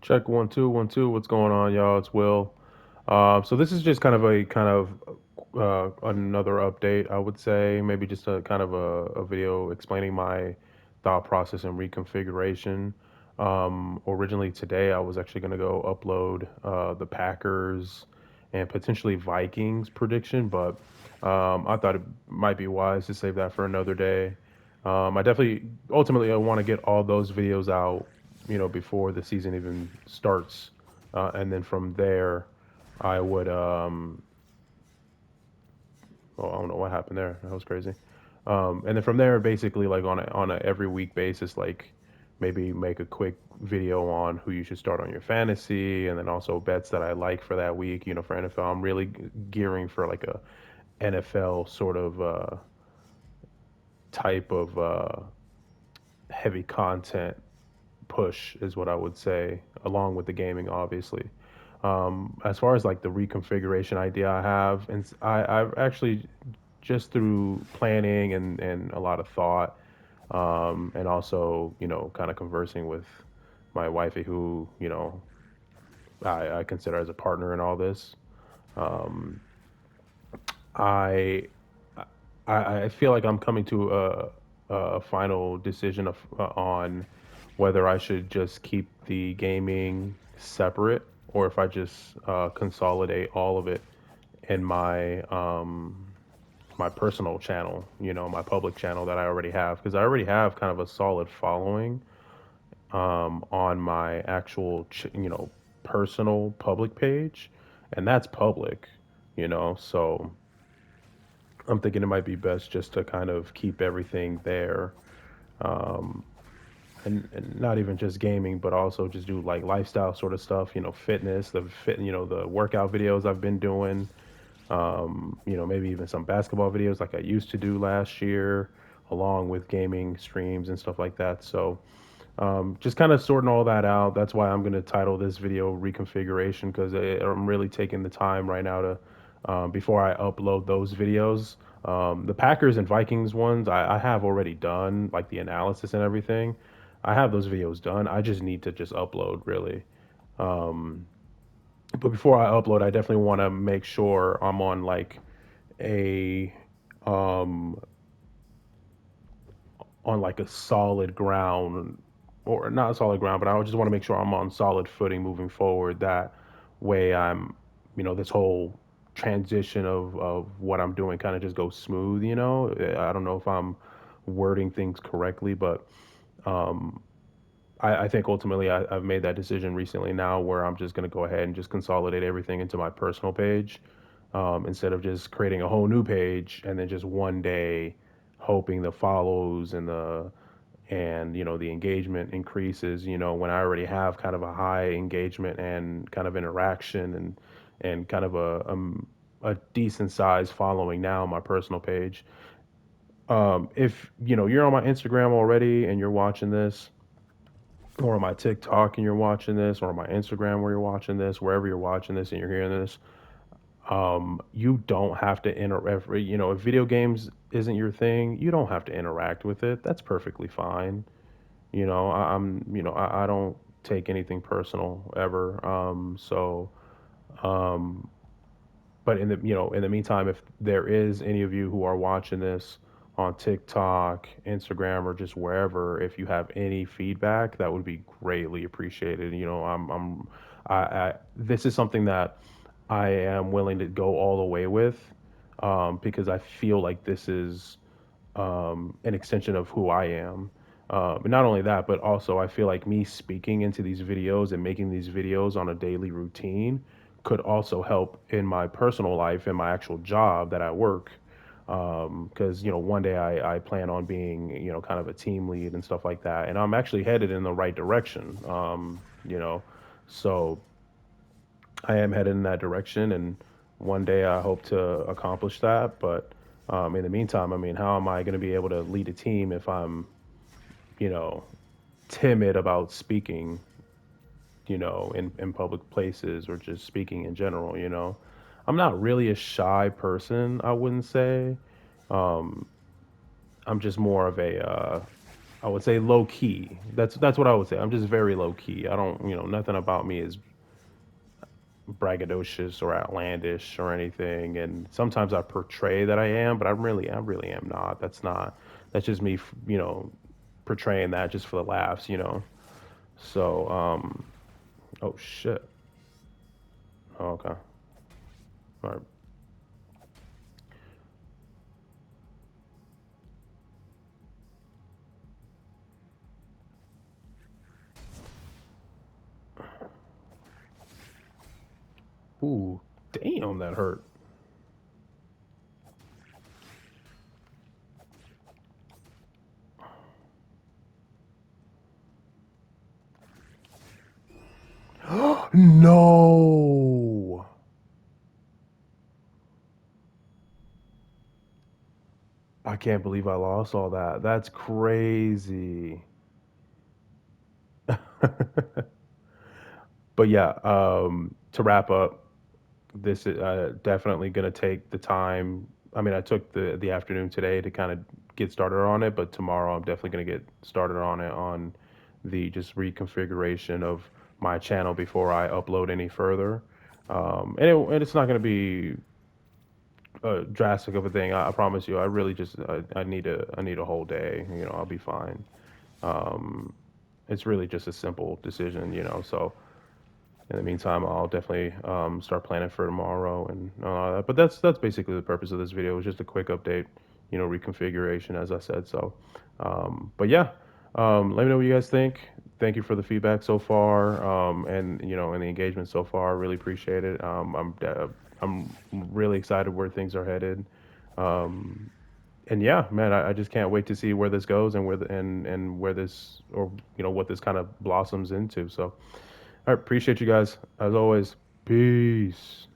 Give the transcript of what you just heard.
Check 1 2 1 2. What's going on, y'all? It's Will. So this is just kind of another update, I would say. Maybe just a kind of a video explaining my thought process and reconfiguration. Originally today, I was actually going to go upload the Packers and potentially Vikings prediction, but I thought it might be wise to save that for another day. I definitely, ultimately, I want to get all those videos out, before the season even starts, and then from there, I would, well, I don't know what happened there. That was crazy. And then from there, basically, like on a every week basis, like maybe make a quick video on who you should start on your fantasy, and then also bets that I like for that week. For NFL, I'm really gearing for like a NFL sort of type of heavy content push is what I would say, along with the gaming, obviously. As far as like the reconfiguration idea I have, and I've actually just through planning and a lot of thought, and also kind of conversing with my wifey, who I consider as a partner in all this. Um, I I feel like I'm coming to a final decision on whether I should just keep the gaming separate or if I just consolidate all of it in my personal channel, my public channel that I already have, because I already have kind of a solid following on my actual personal public page, and that's public, so I'm thinking it might be best just to kind of keep everything there, um, and not even just gaming, but also just do like lifestyle sort of stuff. Fitness, the workout videos I've been doing. Maybe even some basketball videos like I used to do last year, along with gaming streams and stuff like that. So just kind of sorting all that out. That's why I'm going to title this video Reconfiguration, because I'm really taking the time right now to, before I upload those videos. The Packers and Vikings ones, I have already done, like the analysis and everything. I have those videos done. I just need to just upload, really. Um, but before I upload, I definitely want to make sure I'm on like a um, on like a solid ground, or not a solid ground, but I just want to make sure I'm on solid footing moving forward. That way this whole transition of what I'm doing kind of just goes smooth. I don't know if I'm wording things correctly, but um, I think ultimately I've made that decision recently now where I'm just going to go ahead and just consolidate everything into my personal page, instead of just creating a whole new page and then just one day hoping the follows and the engagement increases, when I already have kind of a high engagement and kind of interaction and kind of a decent size following now on my personal page. If you're on my Instagram already and you're watching this, or on my TikTok and you're watching this, or on my Instagram where you're watching this, wherever you're watching this and you're hearing this, you don't have to interact. If video games isn't your thing, you don't have to interact with it. That's perfectly fine. I don't take anything personal ever. Um, but in the meantime, if there is any of you who are watching this on TikTok, Instagram, or just wherever, if you have any feedback, that would be greatly appreciated. This is something that I am willing to go all the way with, because I feel like this is an extension of who I am. And not only that, but also I feel like me speaking into these videos and making these videos on a daily routine could also help in my personal life and my actual job that I work. Because one day I plan on being kind of a team lead and stuff like that, and I'm actually headed in the right direction. So I am headed in that direction, and one day I hope to accomplish that. But in the meantime, I mean, how am I going to be able to lead a team if I'm, you know, timid about speaking, in public places or just speaking in general? I'm not really a shy person, I wouldn't say. Um, I'm just more of a I would say low key. That's what I would say. I'm just very low key. I don't, nothing about me is braggadocious or outlandish or anything. And sometimes I portray that I am, but I really am not. That's not. That's just me, portraying that just for the laughs. So, oh shit. Oh, okay. All right. Ooh, damn, that hurt. No. I can't believe I lost all that. That's crazy. But yeah, to wrap up, this is definitely going to take the time. I mean, I took the afternoon today to kind of get started on it, but tomorrow I'm definitely going to get started on it on the just reconfiguration of my channel before I upload any further. And it's not going to be drastic of a thing. I promise you. I really just I need a whole day. I'll be fine. Um, it's really just a simple decision. So in the meantime, I'll definitely start planning for tomorrow and all that. But that's basically the purpose of this video. It was just a quick update. Reconfiguration, as I said. So, but yeah, let me know what you guys think. Thank you for the feedback so far, and the engagement so far. Really appreciate it. I'm really excited where things are headed. Um, and yeah, man, I just can't wait to see where this goes and and where this or what this kind of blossoms into. So, all right, appreciate you guys as always. Peace.